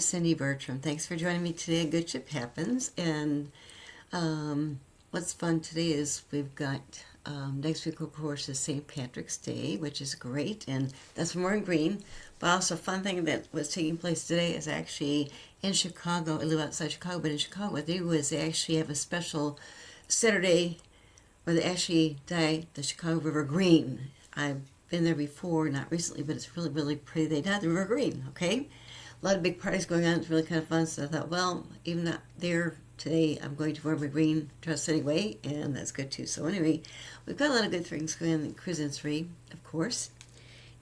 Cindy Bertram. Thanks for joining me today at Good Ship Happens. And what's fun today is we've got next week, of course, is St. Patrick's Day, which is great. And that's more in green. But also, a fun thing that was taking place today is actually in Chicago. I live outside Chicago, but in Chicago, what they do is they actually have a special Saturday where they actually dye the Chicago River green. I've been there before, not recently, but it's really, really pretty. They dye the river green, okay? A lot of big parties going on. It's really kind of fun. So I thought, well, even not there today, I'm going to wear my green dress anyway, and that's good too. So anyway, we've got a lot of good things going on in the cruise industry, of course.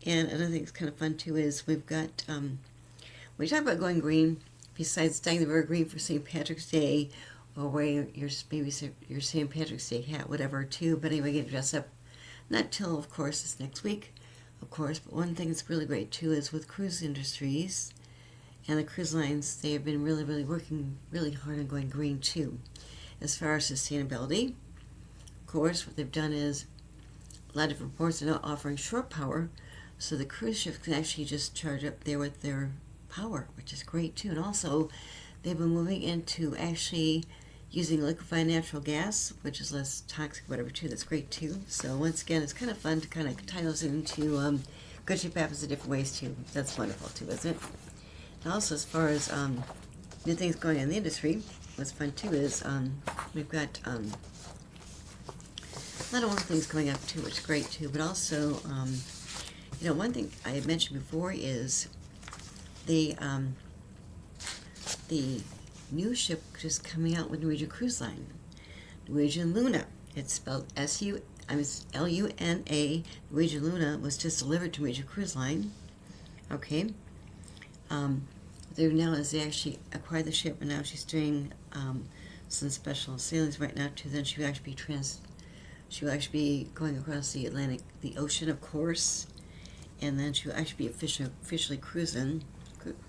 And another thing that's kind of fun too is we've got, when you talk about going green, besides dyeing the river green for St. Patrick's Day, or wear your maybe your St. Patrick's Day hat, whatever too, but anyway, get dressed up. Not till, of course, it's next week, of course, but one thing that's really great too is with cruise industries and the cruise lines, they have been really, really working really hard on going green too. As far as sustainability, of course, what they've done is a lot of different ports are now offering shore power, so the cruise ships can actually just charge up there with their power, which is great too. And also, they've been moving into actually using liquefied natural gas, which is less toxic, whatever too. That's great too. So once again, it's kind of fun to kind of tie those into Good Ship Happens in different ways too. That's wonderful too, isn't it? And also, as far as new things going on in the industry, what's fun too is we've got a lot of wonderful things going up too, which is great too. But also, one thing I had mentioned before is the new ship just coming out with Norwegian Cruise Line, Norwegian Luna. It's spelled Luna. Norwegian Luna was just delivered to Norwegian Cruise Line. Okay. They actually acquired the ship, and now she's doing some special sailings right now too. Then she will actually be going across the Atlantic, the ocean, of course, and then she will actually be officially cruising.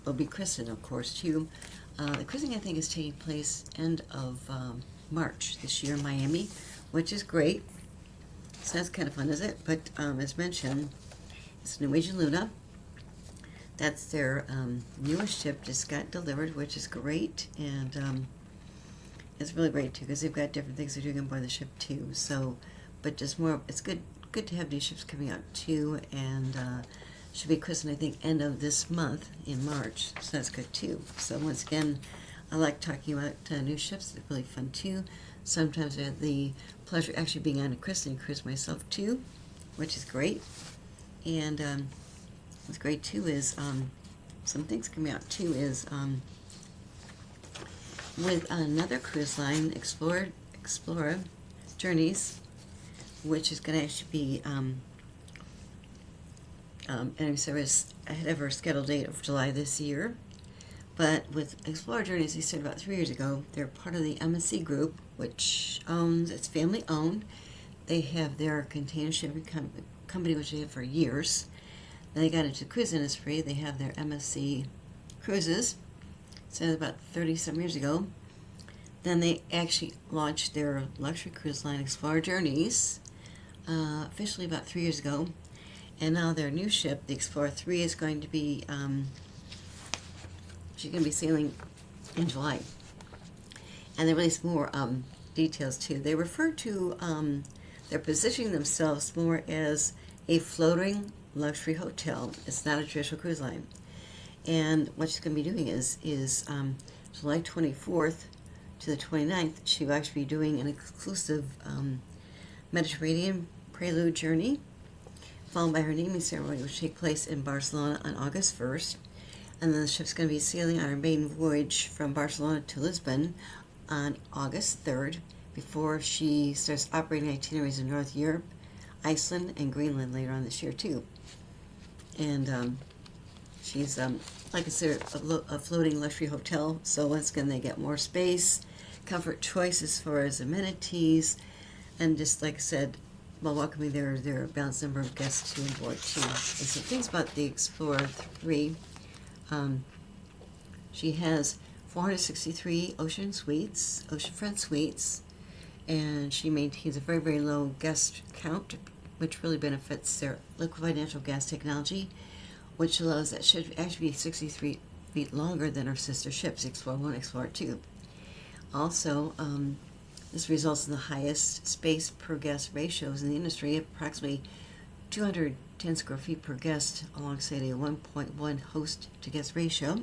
Will be christened, of course, too. The cruising, I think, is taking place end of March this year in Miami, which is great. So that's kind of fun, is it? But as mentioned, it's Norwegian Luna. That's their newest ship, just got delivered, which is great. And it's really great, too, because they've got different things they're doing on board the ship, too. So, but just more, it's good to have new ships coming out, too. And should be christened, I think, end of this month in March. So that's good, too. So once again, I like talking about new ships. They're really fun, too. Sometimes I have the pleasure of actually being on a christening cruise myself, too, which is great. And what's great, too, is some things coming out, too, is with another cruise line, Explora Journeys, which is going to actually be entering service ahead of our scheduled date of July this year. But with Explora Journeys, they started about 3 years ago. They're part of the MSC Group, which it's family owned. They have their container shipping company, which they have for years. Then they got into the cruise industry. They have their MSC Cruises. So about 30-some years ago. Then they actually launched their luxury cruise line, Explora Journeys, officially about 3 years ago. And now their new ship, the Explorer 3, is going to be, she's going to be sailing in July. And they released more details too. They refer to, they're positioning themselves more as a floating luxury hotel. It's not a traditional cruise line. And what she's going to be doing is July 24th to the 29th, she will actually be doing an exclusive Mediterranean prelude journey, followed by her naming ceremony, which will take place in Barcelona on August 1st. And then the ship's going to be sailing on her maiden voyage from Barcelona to Lisbon on August 3rd, before she starts operating itineraries in North Europe, Iceland, and Greenland later on this year, too. And she's, like I said, a floating luxury hotel. So once again, they get more space, comfort choice as far as amenities, and just like I said, while welcoming their balanced number of guests to onboard too. And some things about the Explorer 3. She has 463 oceanfront suites, and she maintains a very, very low guest count, which really benefits their liquefied natural gas technology, which allows that should actually be 63 feet longer than our sister ships, Explorer 1, Explorer 2. Also, this results in the highest space per guest ratios in the industry, approximately 210 square feet per guest, alongside a 1.1 host to guest ratio.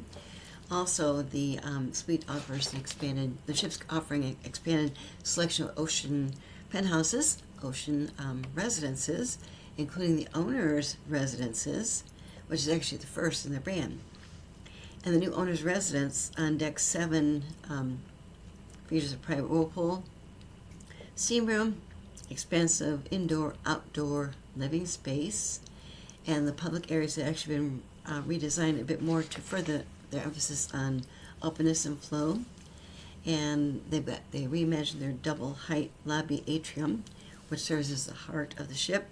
Also, the suite offers the ship's offering an expanded selection of ocean penthouses, ocean residences, including the owner's residences, which is actually the first in their brand. And the new owner's residence on deck 7 features a private whirlpool, steam room, expansive indoor-outdoor living space, and the public areas have actually been redesigned a bit more to further their emphasis on openness and flow. And they reimagined their double height lobby atrium, which serves as the heart of the ship.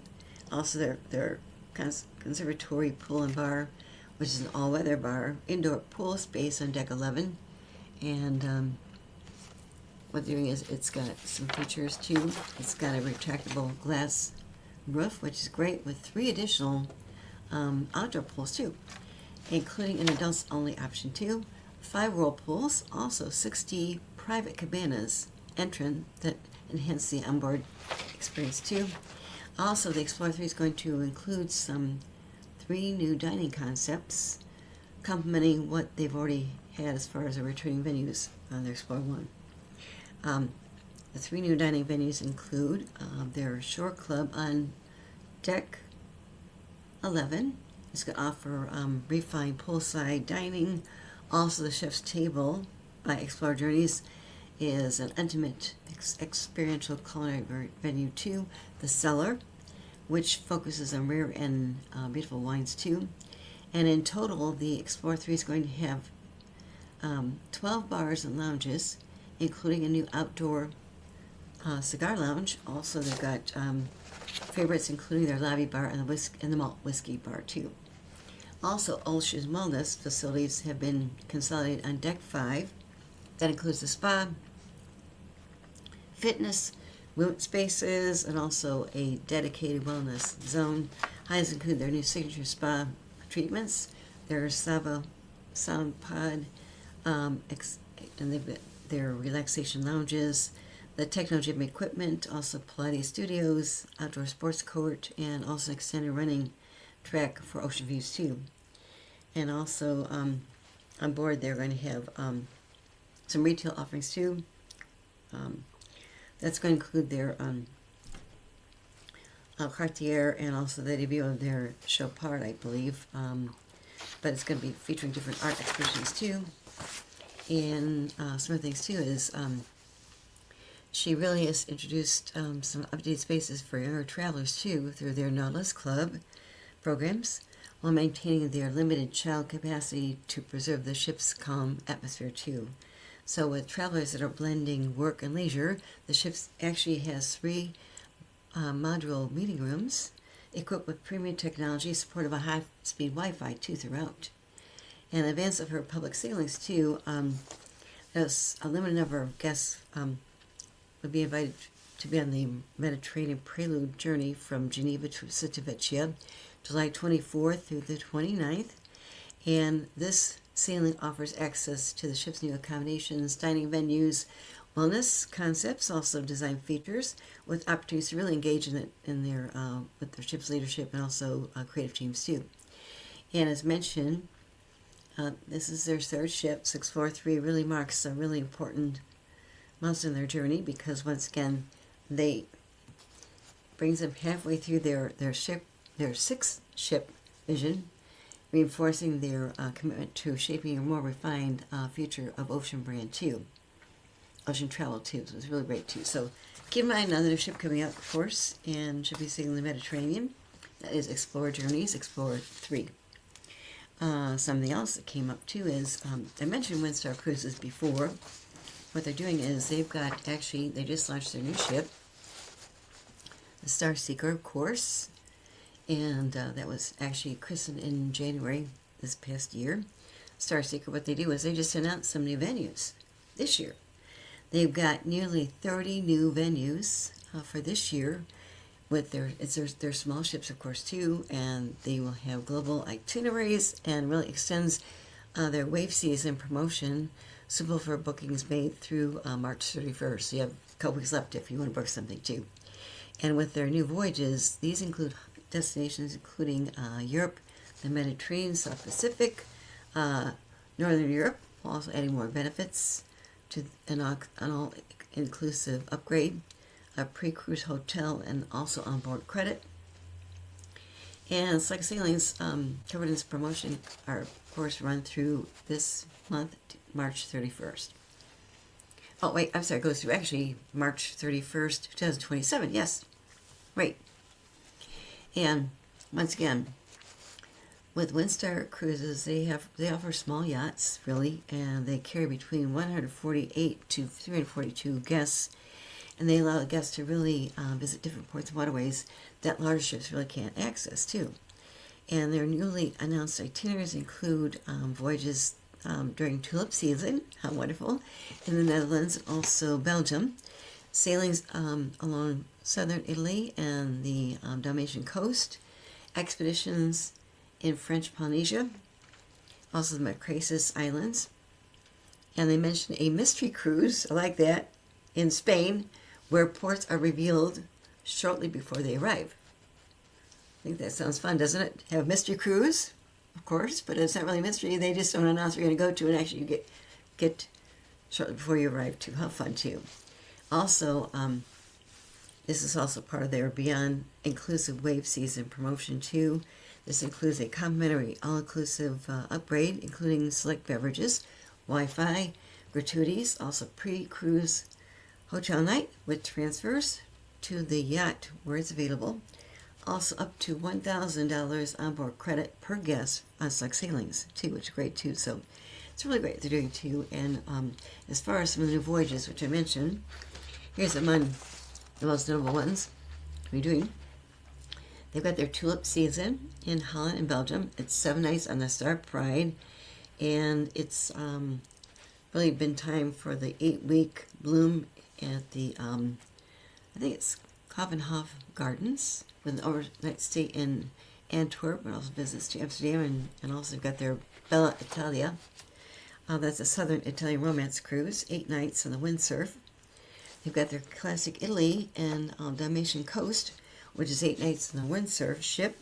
Also, their conservatory pool and bar, which is an all-weather bar, indoor pool space on deck 11, and what they're doing is it's got some features too. It's got a retractable glass roof, which is great, with 3 additional outdoor pools too, including an adults only option too, 5 whirlpools, also 60 private cabanas entrance that enhance the onboard experience too. Also, the Explorer 3 is going to include some 3 new dining concepts, complementing what they've already had as far as their returning venues on their Explorer 1. The 3 new dining venues include their Shore Club on deck 11. It's going to offer refined poolside dining. Also, the Chef's Table by Explorer Journeys is an intimate experiential culinary venue too. The Cellar, which focuses on rare and beautiful wines too. And in total, the Explorer 3 is going to have 12 bars and lounges, including a new outdoor cigar lounge. Also, they've got favorites including their lobby bar and the malt whiskey bar too. Also, Ocean Wellness facilities have been consolidated on deck 5. That includes the spa, fitness, spaces, and also a dedicated wellness zone. Highlights include their new signature spa treatments, their Sava Sound Pod, and they've got their relaxation lounges, the techno gym equipment, also Pilates studios, outdoor sports court, and also an extended running track for ocean views too. And also on board they're going to have some retail offerings too. That's going to include their Cartier and also the debut of their Chopard, I believe. But it's going to be featuring different art exhibitions too. And some of the things too is she really has introduced some updated spaces for younger travelers too through their Nautilus Club programs, while maintaining their limited child capacity to preserve the ship's calm atmosphere too. So with travelers that are blending work and leisure, the ship actually has 3 modular meeting rooms equipped with premium technology, support of a high-speed Wi-Fi too throughout. And in advance of her public sailings too, there's a limited number of guests would be invited to be on the Mediterranean Prelude journey from Geneva to Civitavecchia, July 24th through the 29th. And this sailing offers access to the ship's new accommodations, dining venues, wellness concepts, also design features, with opportunities to really engage in their with their ship's leadership and also creative teams too. And as mentioned, this is their 3rd ship. 643 really marks a really important milestone in their journey, because once again they brings them halfway through their 6th ship vision, reinforcing their commitment to shaping a more refined future of ocean travel too. So it's really great too. So keep in mind another ship coming out, of course, and should be sailing the Mediterranean. That is Explorer Journeys, Explorer 3. Something else that came up too is, I mentioned Windstar Cruises before. What they're doing is they just launched their new ship, the Star Seeker, of course, and that was actually christened in January this past year. Star Seeker, what they do is they just announced some new venues this year. They've got nearly 30 new venues for this year, with their small ships, of course, too, and they will have global itineraries and really extends their wave season promotion, suitable for bookings made through March 31st. So you have a couple weeks left if you want to book something too. And with their new voyages, these include destinations including Europe, the Mediterranean, South Pacific, Northern Europe, also adding more benefits to an all-inclusive upgrade, a pre-cruise hotel, and also onboard credit. And Select Sailings covered in this promotion are, of course, run through this month, March 31st. Oh, wait, I'm sorry, it goes through actually March 31st, 2027. Yes, right. And once again, with Windstar Cruises, they offer small yachts, really, and they carry between 148 to 342 guests, and they allow the guests to really visit different ports and waterways that larger ships really can't access, too. And their newly announced itineraries include voyages during tulip season, how wonderful, in the Netherlands, also Belgium, sailings along southern Italy and the Dalmatian coast, expeditions in French Polynesia, also the Marquesas Islands, and they mentioned a mystery cruise, I like that, in Spain, where ports are revealed shortly before they arrive. I think that sounds fun, doesn't it? Have a mystery cruise, of course, but it's not really a mystery. They just don't announce where you're going to go to, and actually you get shortly before you arrive too. How fun, too. Also, this is also part of their Beyond Inclusive Wave Season promotion, too. This includes a complimentary all-inclusive upgrade, including select beverages, Wi-Fi, gratuities, also pre-cruise hotel night with transfers to the yacht where it's available. Also up to $1,000 onboard credit per guest on Select Sailings, too, which is great, too. So it's really great they're doing, too. And as far as some of the new voyages, which I mentioned, here's among the most notable ones we're doing. They've got their tulip season in Holland and Belgium. It's 7 nights on the Star Pride, and it's really been time for the 8-week bloom at the, I think it's Kovenhof Gardens, with an overnight stay in Antwerp, but also visits to Amsterdam, and also got their Bella Italia. That's a southern Italian romance cruise, 8 nights on the windsurf. They've got their classic Italy and Dalmatian coast, which is 8 nights on the windsurf ship.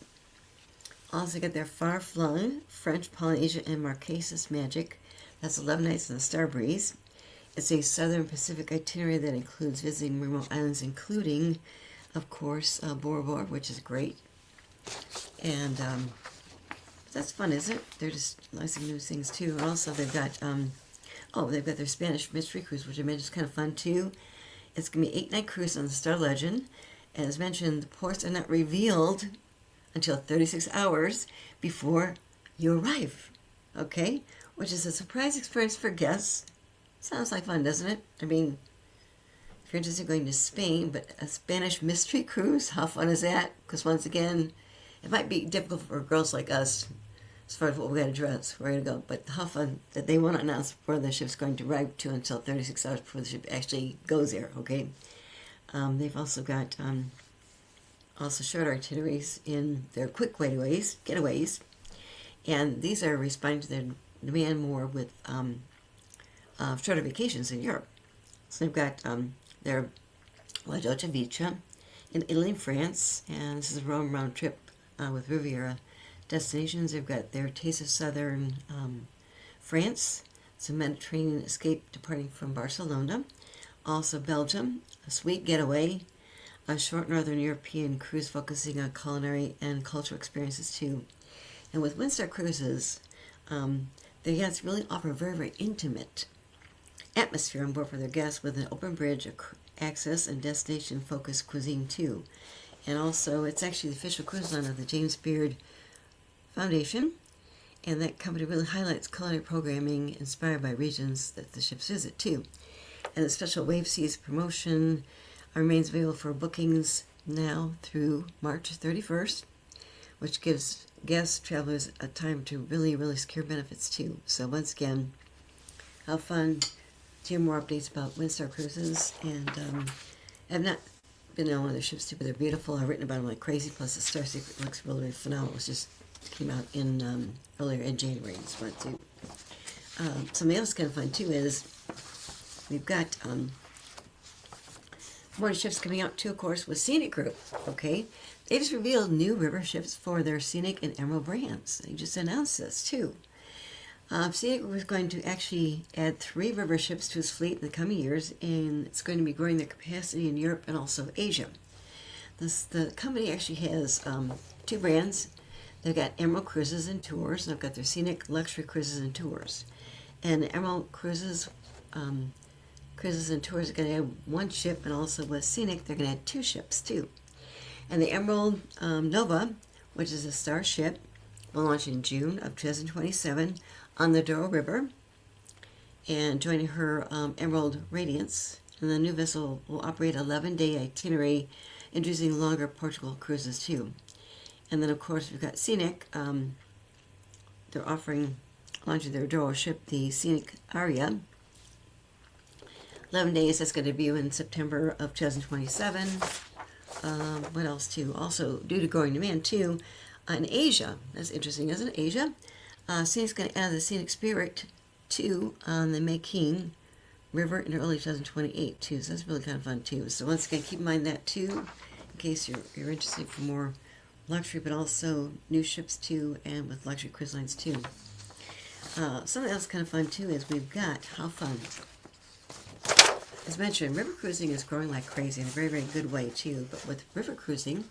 Also got their far-flung French Polynesia and Marquesas Magic. That's 11 nights on the Star Breeze. It's a Southern Pacific itinerary that includes visiting remote islands, including, of course, Bora Bora, which is great. And that's fun, isn't it? They're just licensing new things, too. And also they've got, they've got their Spanish Mystery Cruise, which I mentioned is kind of fun, too. It's going to be 8-night cruise on the Star Legend. As mentioned, the ports are not revealed until 36 hours before you arrive, okay? Which is a surprise experience for guests. Sounds like fun, doesn't it? I mean, if you're interested in going to Spain, but a Spanish mystery cruise, how fun is that? Because once again, it might be difficult for girls like us as far as what we got to dress, where we're going to go. But how fun that they won't announce where the ship's going to arrive to until 36 hours before the ship actually goes there, okay? They've also got also shorter itineraries in their quick getaways, and these are responding to their demand more with shorter vacations in Europe. So they've got their La Dolce Vita in Italy and France, and this is a Rome round trip with Riviera destinations. They've got their Taste of Southern France. It's a Mediterranean escape departing from Barcelona. Also Belgium, a sweet getaway, a short Northern European cruise focusing on culinary and cultural experiences too. And with Windstar Cruises, their yachts really offer a very, very intimate atmosphere on board for their guests with an open bridge access and destination-focused cuisine too. And also, it's actually the official cruise line of the James Beard Foundation, and that company really highlights culinary programming inspired by regions that the ships visit too. And the special Wave Seas promotion remains available for bookings now through March 31st, which gives guests, travelers, a time to really, really secure benefits too. So once again, have fun. To hear more updates about Windstar Cruises, and I've not been on one of their ships too, but they're beautiful. I've written about them like crazy. Plus, the Star Secret looks really, really phenomenal. It just came out in earlier in January. Just wanted to something else kind of fun too is we've got more ships coming out too, of course, with Scenic Group. Okay, they just revealed new river ships for their Scenic and Emerald brands. They just announced this too. Scenic Group is going to actually add 3 river ships to its fleet in the coming years, and it's going to be growing their capacity in Europe and also Asia. The company actually has 2 brands. They've got Emerald Cruises and Tours, and they've got their Scenic Luxury Cruises and Tours. And Emerald Cruises and Tours are going to have 1 ship, and also with Scenic, they're going to add 2 ships too. And the Emerald Nova, which is a star ship, will launch in June of 2027 on the Douro River, and joining her Emerald Radiance. And the new vessel will operate 11-day itinerary, introducing longer Portugal cruises too. And then, of course, we've got Scenic. They're launching their Douro ship, the Scenic Aria. 11 days, that's going to debut in September of 2027. What else too? Also, due to growing demand too, in Asia. That's interesting, isn't it? Asia. Scenic's going to add the Scenic Spirit too on the Meking River in early 2028 too. So that's really kind of fun too. So once again, keep in mind that too, in case you're interested for more luxury, but also new ships too, and with luxury cruise lines too. Something else kind of fun too is we've got, how fun. As mentioned, river cruising is growing like crazy in a very, very good way too. But with river cruising,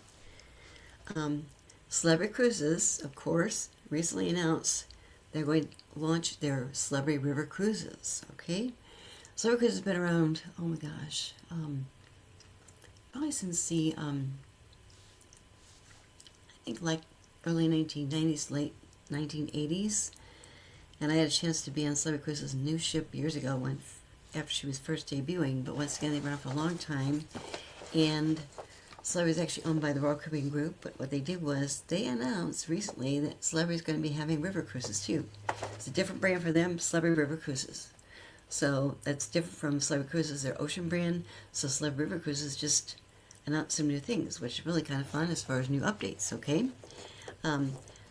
Celebrity Cruises, of course, recently announced they're going to launch their Celebrity River Cruises. Okay, Celebrity Cruises has been around. Oh my gosh, probably since the I think like early 1990s, late 1980s. And I had a chance to be on Celebrity Cruises' new ship years ago after she was first debuting. But once again, they've been around for a long time, and Celebrity is actually owned by the Royal Caribbean Group, but what they did was they announced recently that Celebrity is going to be having river cruises too. It's a different brand for them, Celebrity River Cruises. So that's different from Celebrity Cruises, their ocean brand. So Celebrity River Cruises just announced some new things, which is really kind of fun as far as new updates, okay?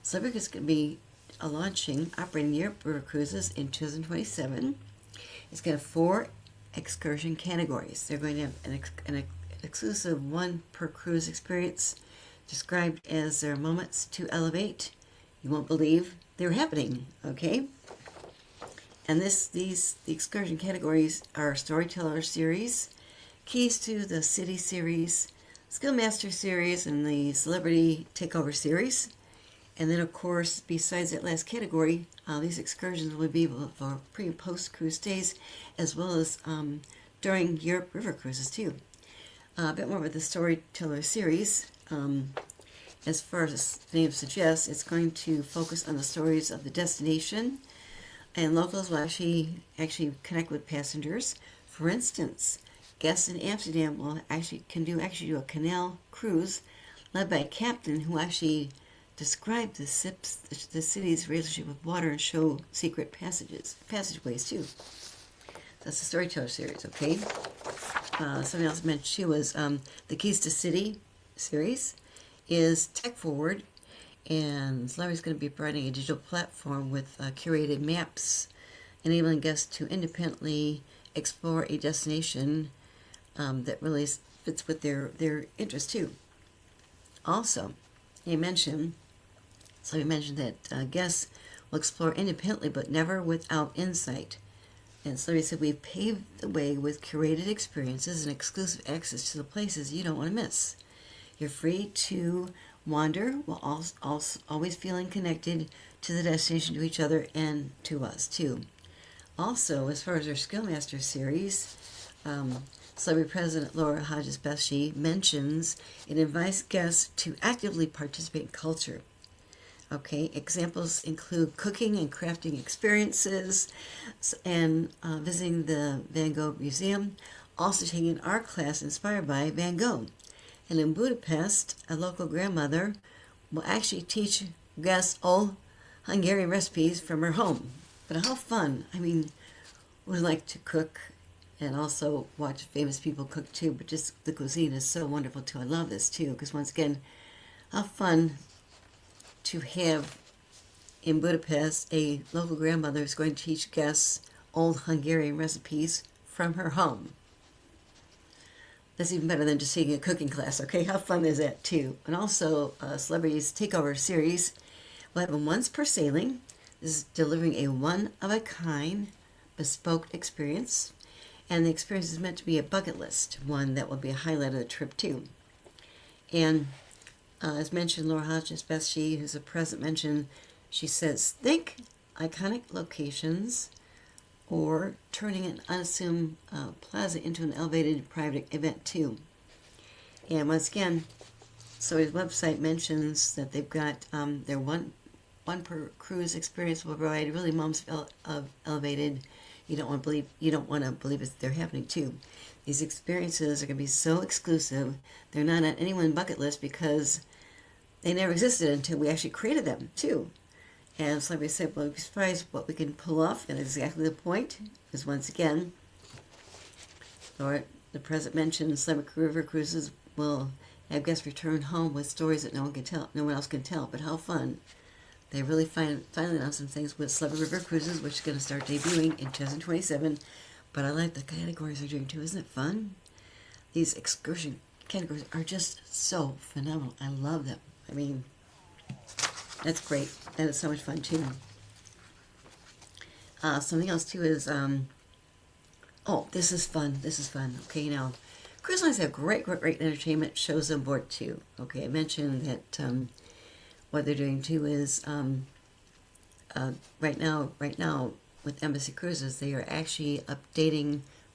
Celebrity is going to be operating Europe River Cruises in 2027. It's got 4 excursion categories. They're going to have an exclusive 1 per cruise experience, described as their moments to elevate. You won't believe they're happening, okay? And the excursion categories are Storyteller Series, Keys to the City Series, Skill Master Series, and the Celebrity Takeover Series. And then, of course, besides that last category, these excursions will be for pre- and post-cruise stays, as well as during Europe River Cruises too. A bit more about the Storyteller Series. As far as the name suggests, it's going to focus on the stories of the destination, and locals will actually connect with passengers. For instance, guests in Amsterdam will can do a canal cruise led by a captain who actually describe the city's relationship with water and show secret passageways too. That's the Storyteller Series, okay? Something else mentioned too was the Keys to City series is tech forward, and Larry's going to be providing a digital platform with curated maps, enabling guests to independently explore a destination that really fits with their interest too. Also, he mentioned that guests will explore independently but never without insight. And so he said, we've paved the way with curated experiences and exclusive access to the places you don't want to miss. You're free to wander while always feeling connected to the destination, to each other, and to us too. Also, as far as our Skillmaster series, Celebrity President Laura Hodges-Beshie mentions it invites guests to actively participate in culture. Okay, examples include cooking and crafting experiences, and visiting the Van Gogh Museum, also taking an art class inspired by Van Gogh. And in Budapest, a local grandmother will actually teach guests old Hungarian recipes from her home. But how fun! I mean, we like to cook and also watch famous people cook too, but just the cuisine is so wonderful too. I love this too, because once again, how fun to have in Budapest, a local grandmother is going to teach guests old Hungarian recipes from her home. That's even better than just taking a cooking class, okay? How fun is that, too? And also, Celebrities Takeover series will happen once per sailing. This is delivering a one-of-a-kind bespoke experience. And the experience is meant to be a bucket list, one that will be a highlight of the trip, too. And as mentioned, Laura Hodges Best-She, who's the president, mentioned, she says, think iconic locations or turning an unassuming plaza into an elevated private event too. And once again, so his website mentions that they've got their one per cruise experience will provide really moments of elevated. You don't want to believe it, they're happening too. These experiences are going to be so exclusive. They're not on anyone's bucket list because they never existed until we actually created them too. And so like I said, we'll be surprised what we can pull off, and exactly the point. Because once again, the president mentioned Celebrity River Cruises will have guests return home with stories that no one else can tell. But how fun! They really finally announced some things with Celebrity River Cruises, which is going to start debuting in 2027. But I like the categories they're doing too. Isn't it fun? These excursion categories are just so phenomenal. I love them. I mean, that's great. That is so much fun too. Something else too is, oh, this is fun. This is fun. Okay, now, cruise lines have great entertainment shows on board too. Okay, I mentioned that what they're doing too is right now with Embassy Cruises, they are actually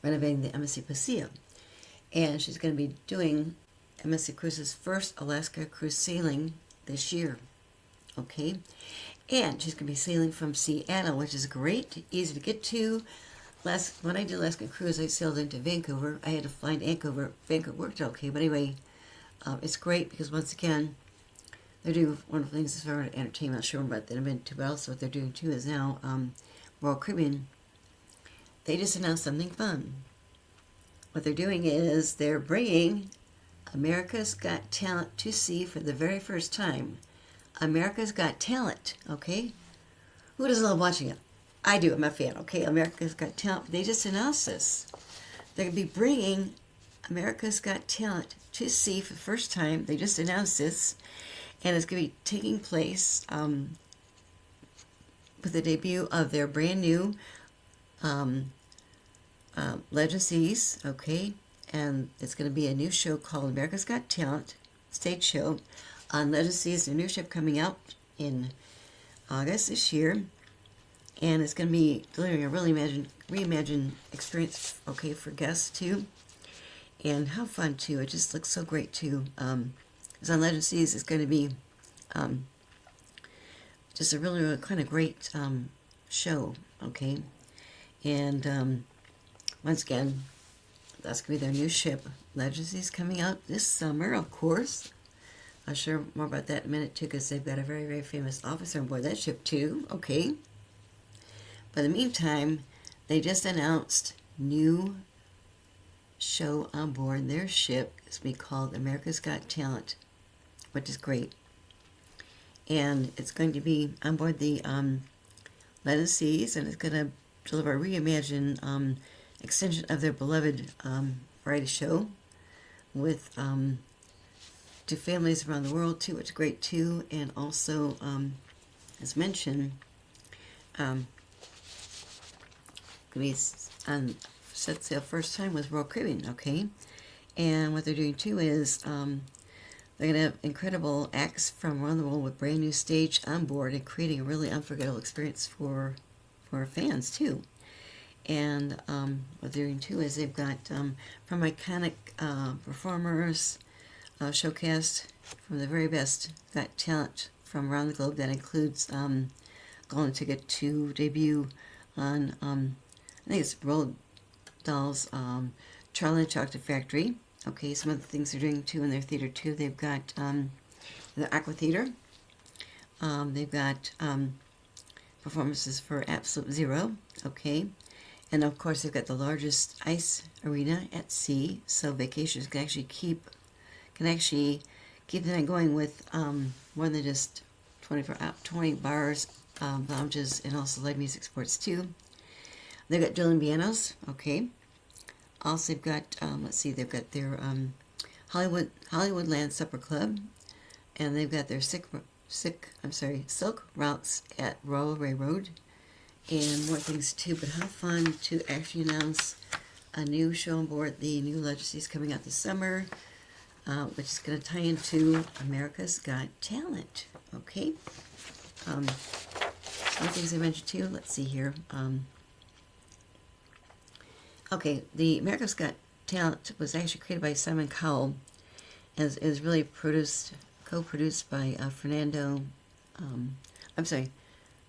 renovating the Embassy Paseo, and she's going to be doing Embassy Cruises' first Alaska cruise sailing this year. Okay, and she's going to be sailing from Seattle, which is great, easy to get to. When I did Alaska cruise, I sailed into Vancouver. I had to fly to Vancouver. Vancouver worked okay, but anyway, it's great because once again, they're doing wonderful things as far as entertainment. I'm not sure about that in a minute too, but also what they're doing too is now Royal Caribbean. They just announced something fun. What they're doing is they're bringing America's Got Talent to sea for the very first time. America's Got Talent, okay? Who doesn't love watching it? I do, I'm a fan, okay? America's Got Talent. They just announced this. They're going to be bringing America's Got Talent to sea for the first time. They just announced this. And it's going to be taking place with the debut of their brand new Legend Seas, okay? And it's going to be a new show called America's Got Talent, stage show on Legend Seas, a new ship coming out in August this year. And it's going to be delivering a really reimagined experience, okay, for guests too. And how fun too. It just looks so great too. It's on Legend Seas. It's going to be just a really kind of great show, okay? And once again, that's going to be their new ship. Legend Seas coming out this summer, of course. I'll share more about that in a minute too, because they've got a very famous officer on board that ship too, okay? But in the meantime, they just announced new show on board their ship. It's going to be called America's Got Talent, which is great. And it's going to be on board the Legend Seas, and it's going to deliver a reimagined extension of their beloved variety show with to families around the world too, which is great too. And also, as mentioned, going to be on set sail first time with Royal Caribbean, okay? And what they're doing too is they're going to have incredible acts from around the world with brand new stage on board and creating a really unforgettable experience for fans too. And what they're doing too is they've got from iconic performers showcased from the very best got talent from around the globe. That includes Golden Ticket to debut on I think it's Roald Dahl's Charlie and the Chocolate Factory. Okay, some of the things they're doing too in their theater too. They've got the Aqua Theater. They've got performances for Absolute Zero. Okay, and of course they've got the largest ice arena at sea, so vacationers can actually keep the night going with more than just 20 bars lounges and also live music sports too. They've got Dylan Pianos, okay. Also, they've got, let's see, they've got their Hollywoodland Supper Club, and they've got their Silk Routes at Royal Railroad, and more things too. But how fun to actually announce a new show on board. The new Legacy is coming out this summer, which is going to tie into America's Got Talent. Okay. Other things I mentioned too. Let's see here. Okay, the America's Got Talent was actually created by Simon Cowell, and is really co-produced by Fernando.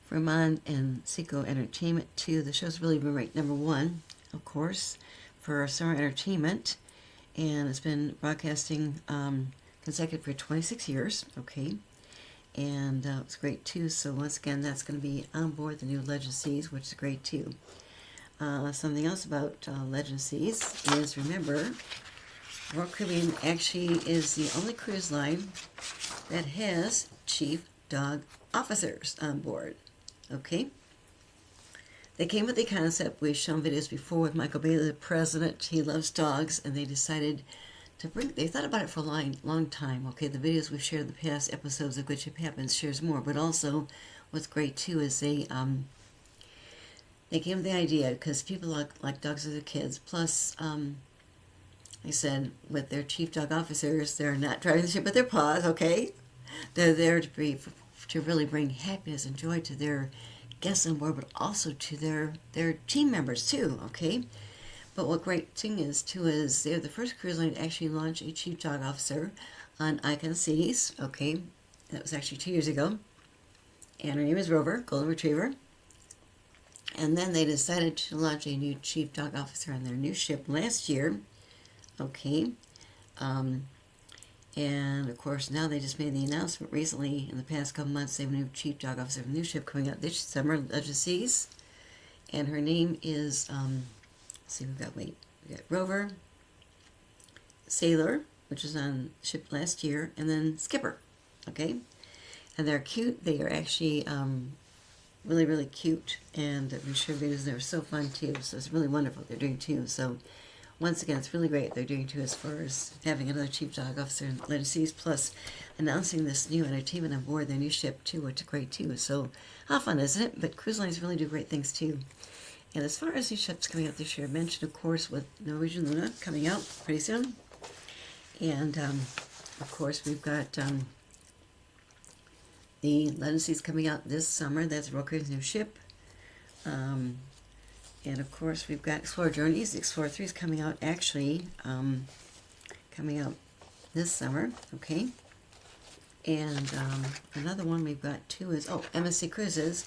Fremont and Seco Entertainment too. The show's really been ranked #1, of course, for summer entertainment, and it's been broadcasting consecutive for 26 years. Okay, and it's great too. So once again, that's going to be on board the new Legend Seas, which is great too. Something else about Legend Seas is, remember, Royal Caribbean actually is the only cruise line that has chief dog officers on board. Okay? They came with the concept. We've shown videos before with Michael Bailey, the president. He loves dogs, and they decided to they thought about it for a long time. Okay, the videos we've shared in the past episodes of Good Ship Happens shares more, but also what's great too is they came with the idea because people like dogs as their kids. Plus, I said, with their chief dog officers, they're not driving the ship with their paws, okay? They're there to really bring happiness and joy to their guests on board, but also to their team members too, okay? But what great thing is too is they're the first cruise line to actually launch a chief dog officer on Icon Seas, okay? That was actually 2 years ago. And her name is Rover, Golden Retriever. And then they decided to launch a new chief dog officer on their new ship last year, okay? And of course, now they just made the announcement recently in the past couple months. They have a new chief dog officer from the new ship coming out this summer, Legend Seas. And her name is, let's see, we got Rover, Sailor, which was on the ship last year, and then Skipper, okay? And they're cute. They are actually really, really cute. And we share videos. They're so fun too. So it's really wonderful what they're doing too. So once again, it's really great they're doing too as far as having another chief dog officer in Legend Seas, plus announcing this new entertainment on board their new ship too, which is great too. So how fun, isn't it? But cruise lines really do great things too. And as far as new ships coming out this year, I mentioned, of course, with Norwegian Luna coming out pretty soon. And of course, we've got the Legend Seas coming out this summer. That's Royal Caribbean's new ship. And of course, we've got Explorer Journeys. The Explorer 3 is coming out actually, coming out this summer, okay? And another one we've got too is, MSC Cruises.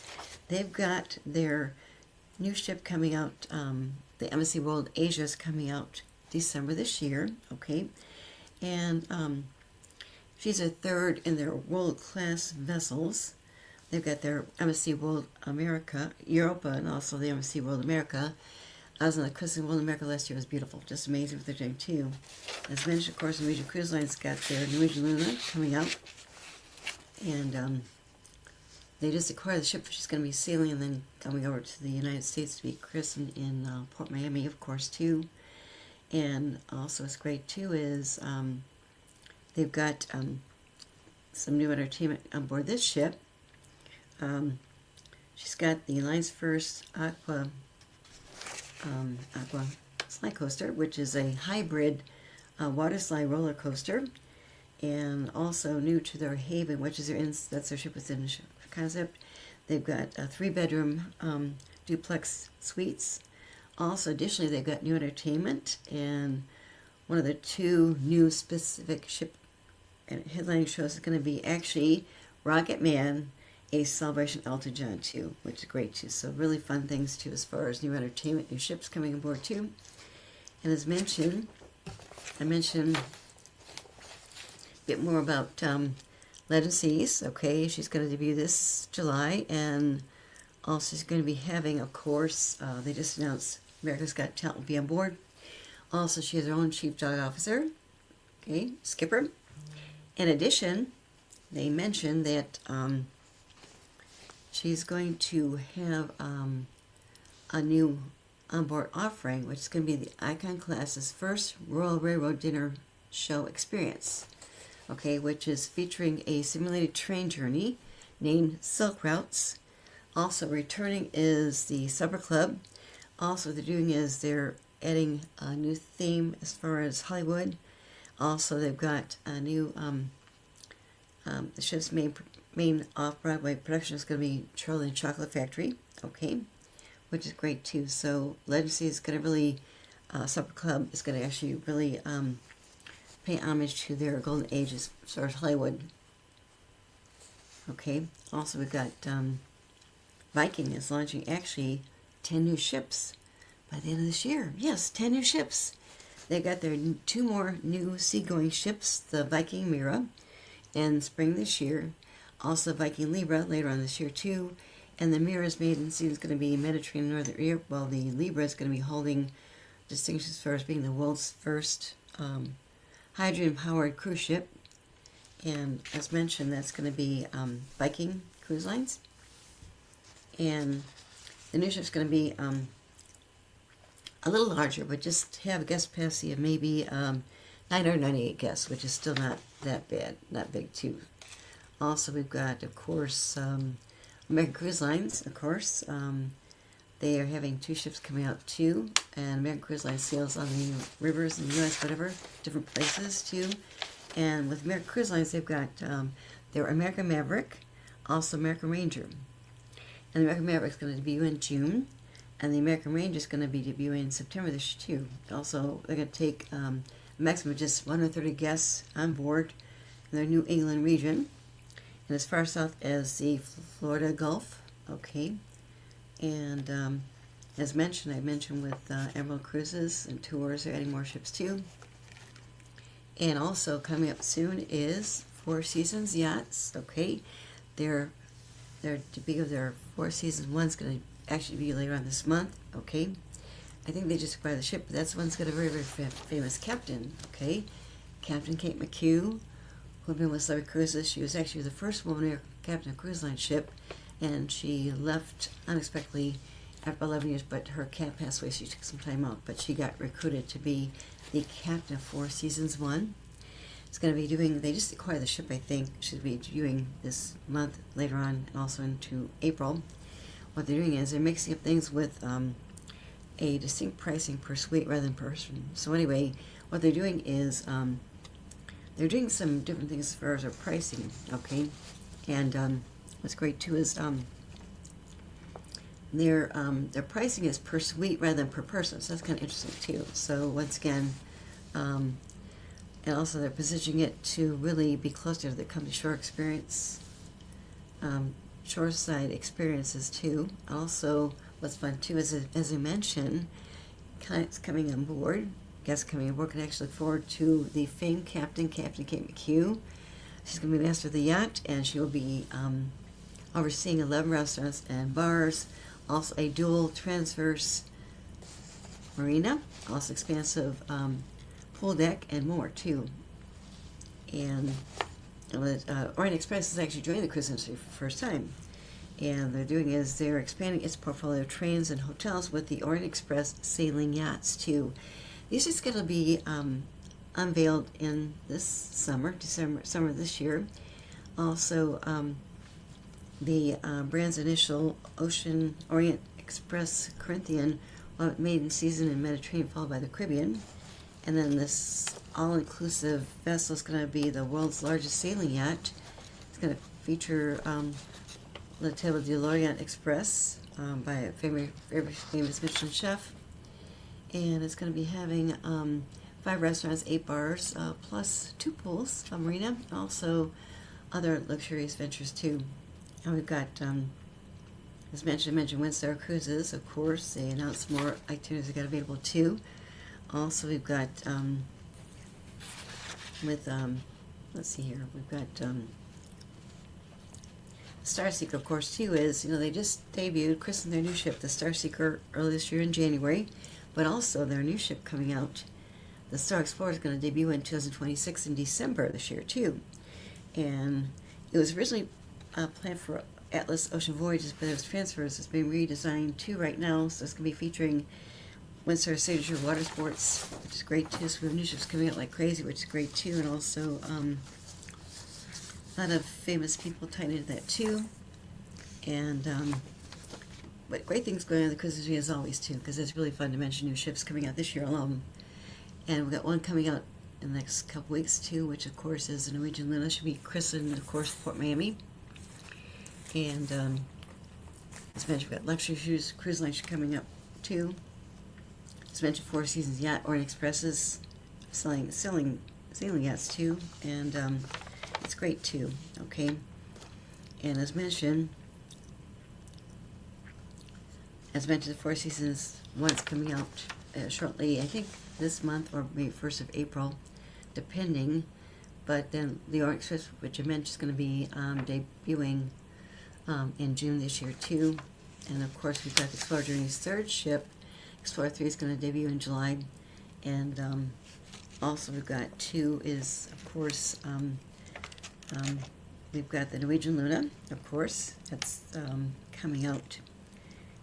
They've got their new ship coming out, the MSC World Asia is coming out December this year, okay? And she's a third in their world-class vessels. They've got their MSC World America, Europa, and also the MSC World America. I was on the Cruise World America last year. It was beautiful. Just amazing what they're doing, too. As mentioned, of course, Norwegian Cruise Line's got their Norwegian Luna coming out. And they just acquired the ship, which is going to be sailing and then coming over to the United States to be christened in Port Miami, of course, too. And also what's great, too, is they've got some new entertainment on board this ship. She's got the line's first Aqua slide coaster, which is a hybrid water slide roller coaster, and also new to their Haven, which is that's their ship within the concept. They've got a 3-bedroom duplex suites. Also, additionally, they've got new entertainment, and one of the 2 new specific ship and headlining shows is going to be actually Rocket Man, a celebration Elton John too, which is great too. So really fun things too as far as new entertainment, new ships coming aboard too. And as mentioned, I mentioned a bit more about Legend Seas. Okay, she's going to debut this July, and also she's going to be having, of course, they just announced America's Got Talent will be on board. Also, she has her own chief dog officer, okay, Skipper. In addition, they mentioned that she's going to have a new onboard offering, which is going to be the Icon Class's first Royal Railroad Dinner Show experience, okay, which is featuring a simulated train journey named Silk Routes. Also returning is the Supper Club. Also what they're doing is they're adding a new theme as far as Hollywood. Also they've got a new, the ship's main off-Broadway production is going to be Charlie and the Chocolate Factory, okay, which is great too. So Legacy is going to really, Supper Club is going to actually really pay homage to their golden age as far as Hollywood. Okay, also we've got Viking is launching actually 10 new ships by the end of this year. Yes, 10 new ships. They got their 2 more new seagoing ships, the Viking Mira in spring this year. Also Viking Libra later on this year too. And the Mira's maiden sea is going to be Mediterranean Northern Europe, while the Libra is going to be holding distinctions as far as being the world's first hydrogen-powered cruise ship. And as mentioned, that's going to be Viking Cruise Lines. And the new ship's going to be a little larger, but just have a guest capacity of maybe 998 guests, which is still not that bad, not big too. Also, we've got, of course, American Cruise Lines, of course. They are having 2 ships coming out too, and American Cruise Lines sails on the rivers in the U.S., whatever, different places too. And with American Cruise Lines, they've got their American Maverick, also American Ranger. And the American Maverick is going to debut in June, and the American Ranger is going to be debuting in September this year too. Also, they're going to take a maximum of just 130 guests on board in their New England region, and as far south as the Florida Gulf. Okay, and as mentioned, I mentioned with Emerald Cruises and Tours, they're adding more ships too. And also coming up soon is Four Seasons Yachts. Okay, their debut of their Four Seasons one's going to actually be later on this month. Okay, I think they just acquired the ship, but that's one's got a very, very famous captain. Okay, Captain Kate McHugh, who had been with Celebrity Cruises. She was actually the first woman captain of a cruise line ship, and she left unexpectedly after 11 years, but her cat passed away, so she took some time out, but she got recruited to be the captain of Four Seasons 1. It's going to be doing, they just acquired the ship, I think. Should be doing this month later on, and also into April. What they're doing is they're mixing up things with a distinct pricing per suite rather than per person. So anyway, what they're doing is they're doing some different things as far as their pricing, okay? And what's great too is their pricing is per suite rather than per person, so that's kind of interesting too. So once again, and also they're positioning it to really be closer to the company shore experience, shoreside experiences too. Also, what's fun too is, as I mentioned, clients coming on board, guests coming on board can actually look forward to the famed Captain Kate McHugh. She's going to be master of the yacht, and she will be overseeing 11 restaurants and bars. Also a dual transverse marina, also expansive pool deck, and more too. And Orient Express is actually joining the cruise industry for the first time. And they're doing is they're expanding its portfolio of trains and hotels with the Orient Express sailing yachts too. These are going to be unveiled in this summer this year. Also, the brand's initial Ocean Orient Express Corinthian maiden season in Mediterranean, followed by the Caribbean. And then this all-inclusive vessel is going to be the world's largest sailing yacht. It's going to feature Le Table de l'Orient Express by a very famous Michelin chef. And it's going to be having 5 restaurants, 8 bars, plus 2 pools, a marina, also other luxurious ventures too. And we've got, as mentioned, Windstar Cruises, of course. They announced more itineraries they got available too. Also, we've got, let's see here, we've got Starseeker, of course, too, is, they just debuted, christened their new ship, the Starseeker, early this year in January, but also their new ship coming out, the Star Explorer, is going to debut in 2026 in December this year, too. And it was originally planned for Atlas Ocean Voyages, but it was transfers. It's being redesigned too right now, so it's going to be featuring Windsor Signature Water Sports, which is great too. So we have new ships coming out like crazy, which is great too, and also a lot of famous people tied into that too. And but great things going on in the cruise industry as always too, because it's really fun to mention new ships coming out this year alone. And we've got one coming out in the next couple weeks too, which of course is the Norwegian Luna. Should be christened, of course, Port Miami. And as mentioned, we've got luxury cruise lines coming up too. As mentioned, Four Seasons Yacht, Orient Express is sailing yachts too, and it's great too. Okay, and as mentioned, the Four Seasons one's coming out shortly. I think this month or maybe 1st of April, depending. But then the Orient Express, which I mentioned, is going to be debuting in June this year too. And of course, we've got the Explorer Journey's third ship. Explorer 3 is going to debut in July. And also we've got two is, of course, we've got the Norwegian Luna, of course. That's coming out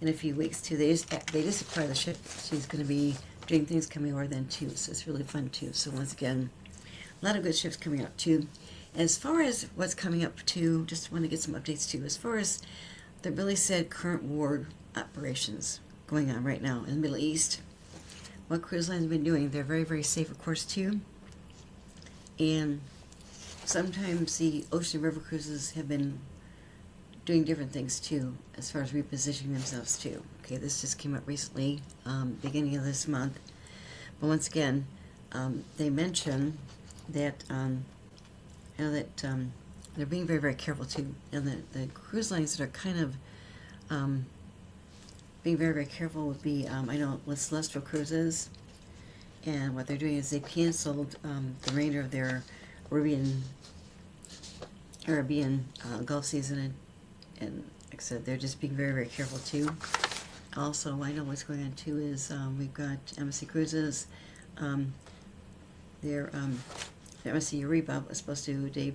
in a few weeks too. They just acquired the ship. She's going to be doing things coming over then too. So it's really fun too. So once again, a lot of good ships coming out too. As far as what's coming up too, just want to get some updates too. As far as the Billy said current war operations going on right now in the Middle East, what cruise lines have been doing, they're very, very safe, of course, too. And sometimes the ocean river cruises have been doing different things too, as far as repositioning themselves too. Okay, this just came up recently, beginning of this month. But once again, they mention that they're being very, very careful too. And the cruise lines that are kind of being very, very careful would be, I know with Celestial Cruises, and what they're doing is they've canceled the remainder of their Caribbean Gulf season, and like I said, they're just being very, very careful too. Also, I know what's going on too is we've got Embassy Cruises. Their Embassy Eureka was supposed to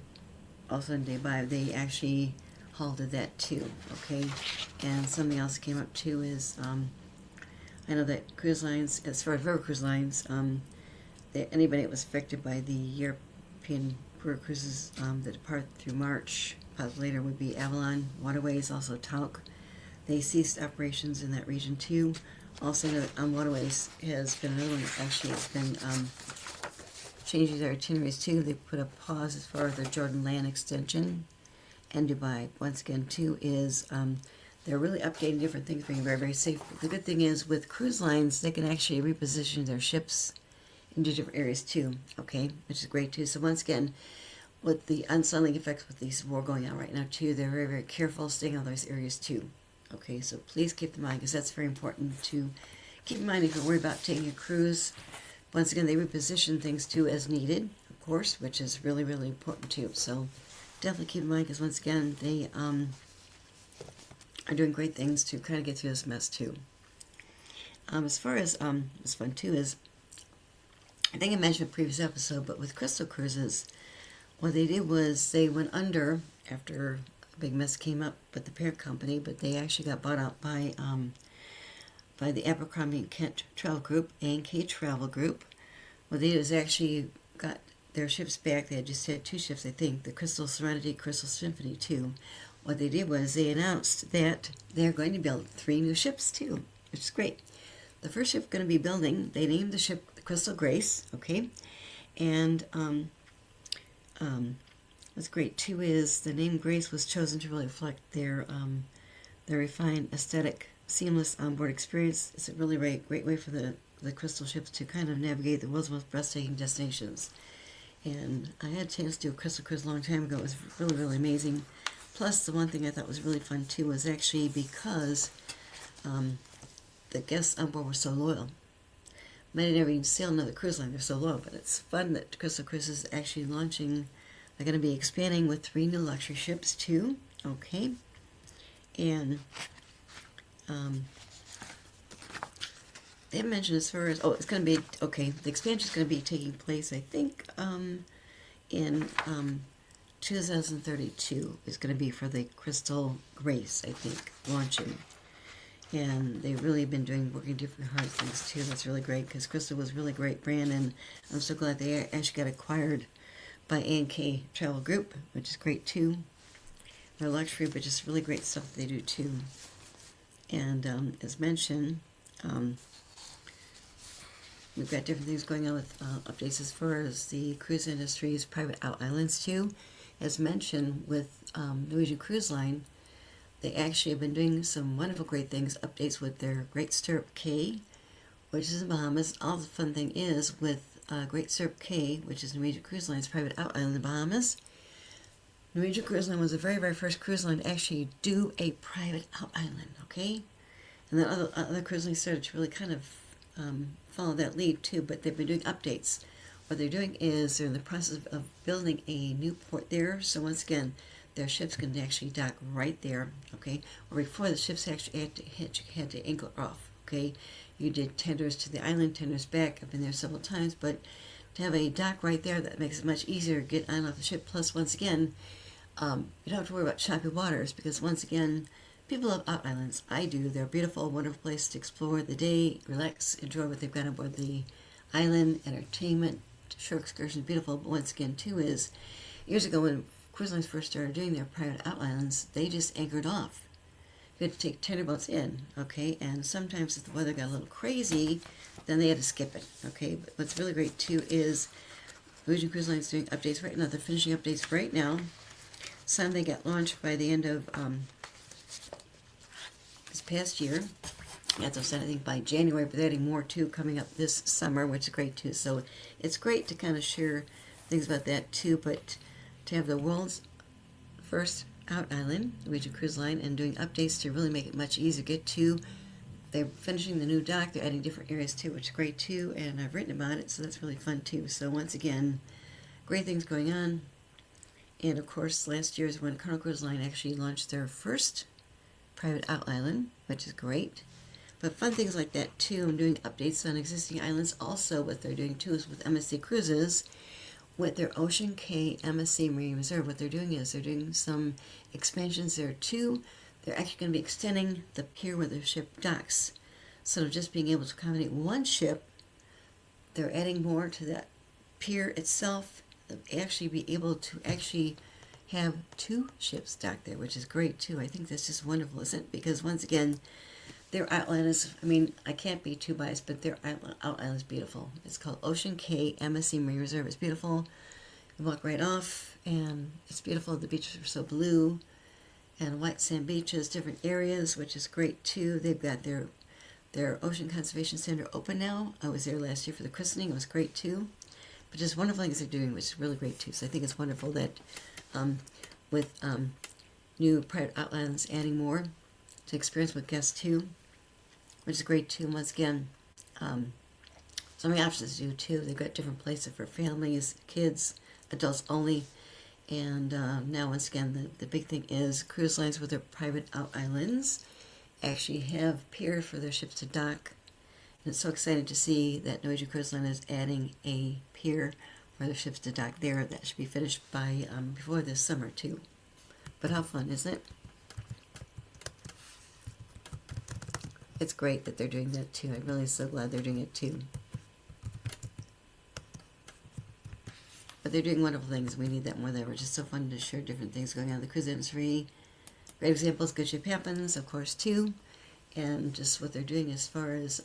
also in day 5. They actually halted that too. Okay, and something else came up too is I know that cruise lines, as far as river cruise lines, that anybody that was affected by the European river cruises that depart through March, possibly later, would be Avalon Waterways, also Talc. They ceased operations in that region too. Also, Waterways has been another one that actually has been changing their itineraries too. They put a pause as far as their Jordan Land extension. And Dubai, once again, too, is they're really updating different things, being very, very safe. But the good thing is, with cruise lines, they can actually reposition their ships into different areas, too, okay, which is great, too. So once again, with the unsettling effects with this war going on right now, too, they're very, very careful staying out of those areas, too, okay? So please keep in mind, because that's very important to keep in mind if you're worried about taking a cruise. Once again, they reposition things, too, as needed, of course, which is really, really important, too. So definitely keep in mind, because once again, they are doing great things to kind of get through this mess too. As far as what's fun too is, I think I mentioned in a previous episode, but with Crystal Cruises, what they did was they went under after a big mess came up with the parent company, but they actually got bought out by the Abercrombie and Kent Travel Group, A&K Travel Group. What they did is actually got their ships back. They had just had 2 ships, I think, the Crystal Serenity, Crystal Symphony too. What they did was they announced that they're going to build 3 new ships too, which is great. The first ship going to be building, they named the ship the Crystal Grace, okay? And what's great too is the name Grace was chosen to really reflect their refined aesthetic, seamless onboard experience. It's a really great way for the Crystal ships to kind of navigate the world's most breathtaking destinations. And I had a chance to do a Crystal Cruise a long time ago. It was really, really amazing. Plus, the one thing I thought was really fun too was actually because the guests on board were so loyal. Might have never even sailed another cruise line, they're so loyal, but it's fun that Crystal Cruise is actually launching. They're going to be expanding with 3 new luxury ships too, okay? And they haven't mentioned as far as, it's going to be, okay, the expansion is going to be taking place, I think, in 2032 is going to be for the Crystal Grace, I think, launching. And they've really been working different hard things too. That's really great because Crystal was a really great brand, and I'm so glad they actually got acquired by A&K Travel Group, which is great too. They're luxury, but just really great stuff they do too. And as mentioned, we've got different things going on with updates as far as the cruise industry's private out islands too. As mentioned with Norwegian Cruise Line, they actually have been doing some wonderful, great things, updates with their Great Stirrup Cay, which is in the Bahamas. All the fun thing is with Great Stirrup Cay, which is Norwegian Cruise Line's private out island in the Bahamas. Norwegian Cruise Line was the very, very first cruise line to actually do a private out island, okay? And then other cruise lines started to really kind of follow that lead too, but they've been doing updates. What they're doing is they're in the process of building a new port there. So once again, their ships can actually dock right there, okay? Or before the ships actually had to anchor off, okay? You did tenders to the island, tenders back. I've been there several times, but to have a dock right there, that makes it much easier to get on and off the ship. Plus, once again, you don't have to worry about choppy waters because once again, people love out islands. I do. They're a beautiful, wonderful place to explore the day, relax, enjoy what they've got on board the island, entertainment, shore excursions, beautiful. But once again, too, is years ago when cruise lines first started doing their private out islands, they just anchored off. You had to take tender boats in, okay? And sometimes if the weather got a little crazy, then they had to skip it, okay? But what's really great, too, is Norwegian Cruise Line is doing updates right now. They're finishing updates right now. Some they got launched by the end of this past year. As I've said, I think by January, but they're adding more, too, coming up this summer, which is great, too. So it's great to kind of share things about that, too, but to have the world's first out island, Norwegian Cruise Line, and doing updates to really make it much easier to get to. They're finishing the new dock. They're adding different areas too, which is great too, and I've written about it, so that's really fun too. So once again, great things going on. And of course, last year is when Carnival Cruise Line actually launched their first private out island, which is great. But fun things like that too. I'm doing updates on existing islands. Also, what they're doing too is with MSC Cruises, with their Ocean Cay MSC Marine Reserve, what they're doing is they're doing some expansions there too. They're actually going to be extending the pier where the ship docks. Instead of just being able to accommodate one ship, they're adding more to that pier itself. They'll actually be able to actually have two ships docked there, which is great too. I think that's just wonderful, isn't it? Because once again, their outline is, I mean, I can't be too biased, but their outline is beautiful. It's called Ocean Cay MSC Marine Reserve. It's beautiful. You walk right off, and it's beautiful. The beaches are so blue, and white sand beaches, different areas, which is great too. They've got their Ocean Conservation Center open now. I was there last year for the christening. It was great too. But just wonderful things they're doing, which is really great too. So I think it's wonderful that with new private outlets adding more to experience with guests too, which is great too. Once again, so many options to do too. They've got different places for families, kids, adults only. And now, once again, the big thing is cruise lines with their private out islands actually have piers for their ships to dock. And it's so exciting to see that Norwegian Cruise Line is adding a pier for their ships to dock there. That should be finished by before this summer too. But how fun, isn't it? It's great that they're doing that too. I'm really so glad they're doing it too. But they're doing wonderful things. We need that more than ever. It's just so fun to share different things going on in the cruise industry. Great examples, Good Ship Happens, of course, too. And just what they're doing as far as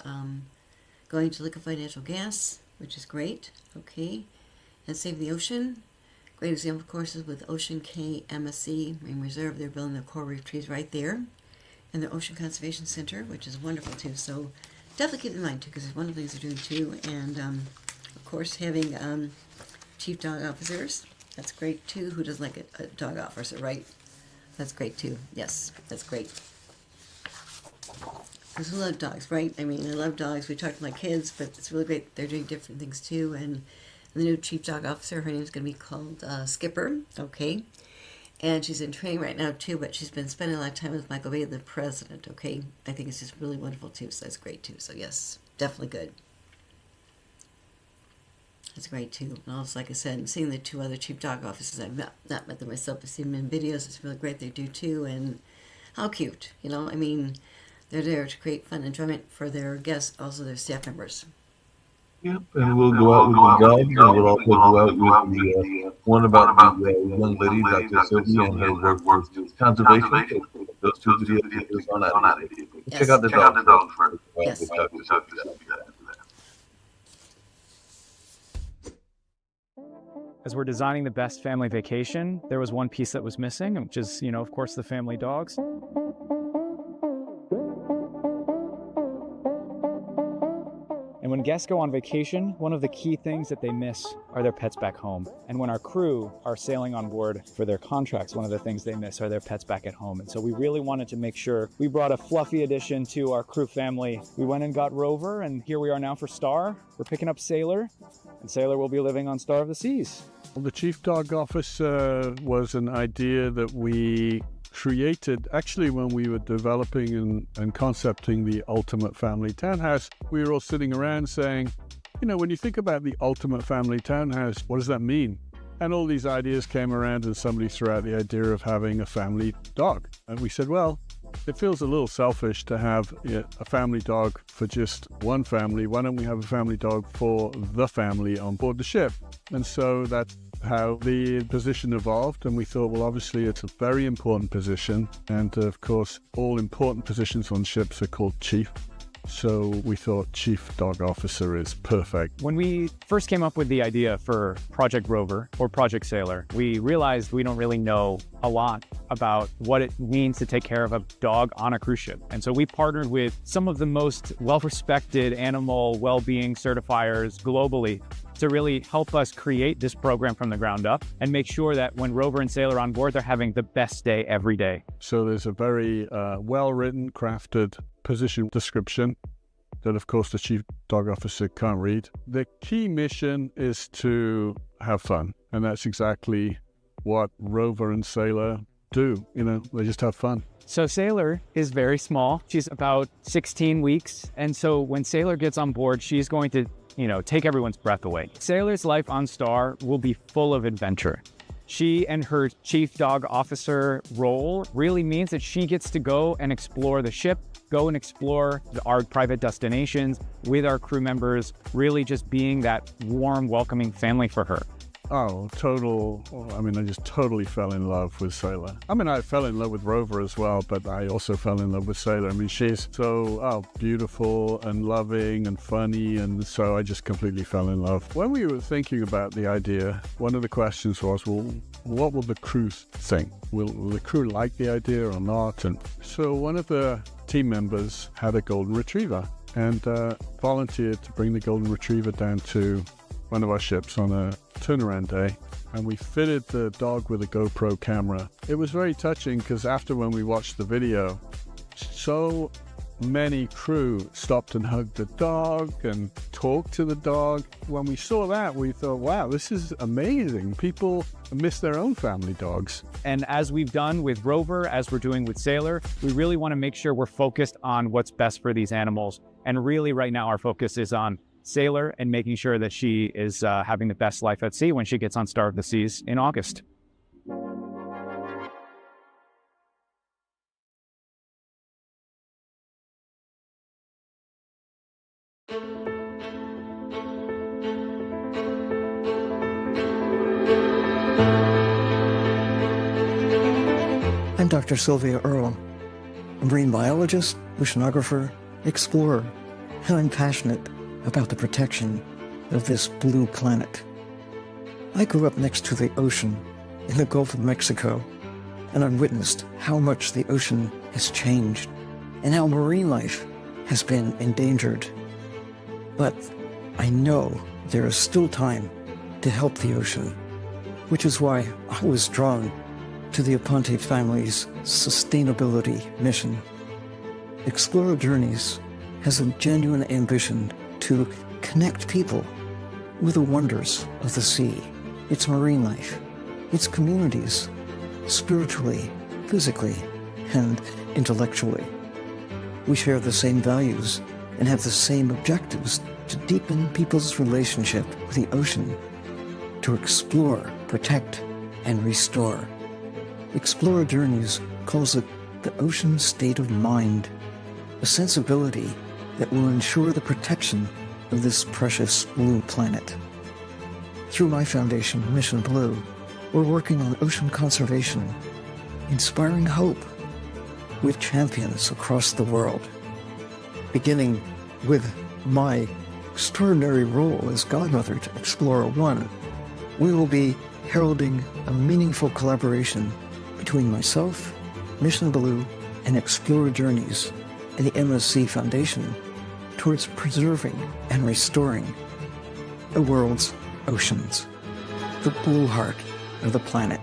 going to liquefied natural gas, which is great, okay. And Save the Ocean. Great example, of course, is with Ocean Cay MSC Marine Reserve. They're building their coral reef trees right there. And the Ocean Conservation Center, which is wonderful, too. So definitely keep in mind, too, because it's one of the things they're doing, too. And, of course, having chief dog officers. That's great, too. Who doesn't like a dog officer, right? That's great, too. Yes, that's great. Because we love dogs, right? I mean, I love dogs. We talk to my kids, but it's really great. They're doing different things, too. And the new chief dog officer, her name is going to be called Skipper, okay? And she's in training right now, too, but she's been spending a lot of time with Michael Bay, the president, okay? I think it's just really wonderful, too, so that's great, too. So, yes, definitely good. That's great too. And also, like I said, seeing the two other chief dog officers, I've not met them myself, but seen them in videos. It's really great they do too. And how cute, you know? I mean, they're there to create fun and enjoyment for their guests, also their staff members. Yep, and we'll go out with the dogs, and we'll also go out with the one about the young lady, Dr. Sylvia, and her work with conservation. Those two videos on that. Yes. Check out the dogs first. Yes. With Dr. Sylvia. As we're designing the best family vacation, there was one piece that was missing, which is, of course, the family dogs. And when guests go on vacation, one of the key things that they miss are their pets back home. And when our crew are sailing on board for their contracts, one of the things they miss are their pets back at home. And so we really wanted to make sure we brought a fluffy addition to our crew family. We went and got Rover, and here we are now for Star. We're picking up Sailor, and Sailor will be living on Star of the Seas. Well, the Chief Dog Officer was an idea that we created actually when we were developing and concepting the Ultimate Family Townhouse. We were all sitting around saying, when you think about the Ultimate Family Townhouse, what does that mean? And all these ideas came around, and somebody threw out the idea of having a family dog. And we said, well, it feels a little selfish to have a family dog for just one family. Why don't we have a family dog for the family on board the ship? And so that's how the position evolved, and we thought, well, obviously it's a very important position, and of course all important positions on ships are called chief, so we thought Chief Dog Officer is perfect. When we first came up with the idea for Project Rover or Project Sailor, we realized we don't really know a lot about what it means to take care of a dog on a cruise ship. And so we partnered with some of the most well-respected animal well-being certifiers globally to really help us create this program from the ground up and make sure that when Rover and Sailor are on board, they're having the best day every day. So there's a very well-written, crafted position description that, of course, the Chief Dog Officer can't read. The key mission is to have fun, and that's exactly what Rover and Sailor do. They just have fun. So Sailor is very small. She's about 16 weeks. And so when Sailor gets on board, she's going to take everyone's breath away. Sailor's life on Star will be full of adventure. She and her Chief Dog Officer role really means that she gets to go and explore the ship, go and explore our private destinations with our crew members, really just being that warm, welcoming family for her. I just totally fell in love with Sailor. I fell in love with Rover as well, but I also fell in love with Sailor. she's so beautiful and loving and funny, and so I just completely fell in love. When we were thinking about the idea, one of the questions was, well, what will the crew think? Will the crew like the idea or not? And so one of the team members had a golden retriever and volunteered to bring the golden retriever down to one of our ships on a turnaround day, and we fitted the dog with a GoPro camera. It was very touching because after when we watched the video, so many crew stopped and hugged the dog and talked to the dog. When we saw that, we thought, wow, this is amazing. People miss their own family dogs. And as we've done with Rover, as we're doing with Sailor, we really want to make sure we're focused on what's best for these animals. And really right now our focus is on Sailor and making sure that she is having the best life at sea when she gets on Star of the Seas in August. I'm Dr. Sylvia Earle, a marine biologist, oceanographer, explorer, and I'm passionate about the protection of this blue planet. I grew up next to the ocean in the Gulf of Mexico, and I've witnessed how much the ocean has changed and how marine life has been endangered. But I know there is still time to help the ocean, which is why I was drawn to the Aponte family's sustainability mission. Explorer Journeys has a genuine ambition to connect people with the wonders of the sea, its marine life, its communities, spiritually, physically, and intellectually. We share the same values and have the same objectives to deepen people's relationship with the ocean, to explore, protect, and restore. Explorer Journeys calls it the ocean state of mind, a sensibility that will ensure the protection of this precious blue planet. Through my foundation, Mission Blue, we're working on ocean conservation, inspiring hope with champions across the world. Beginning with my extraordinary role as godmother to Explorer One, we will be heralding a meaningful collaboration between myself, Mission Blue, and Explorer Journeys and the MSC Foundation towards preserving and restoring the world's oceans, the blue heart of the planet.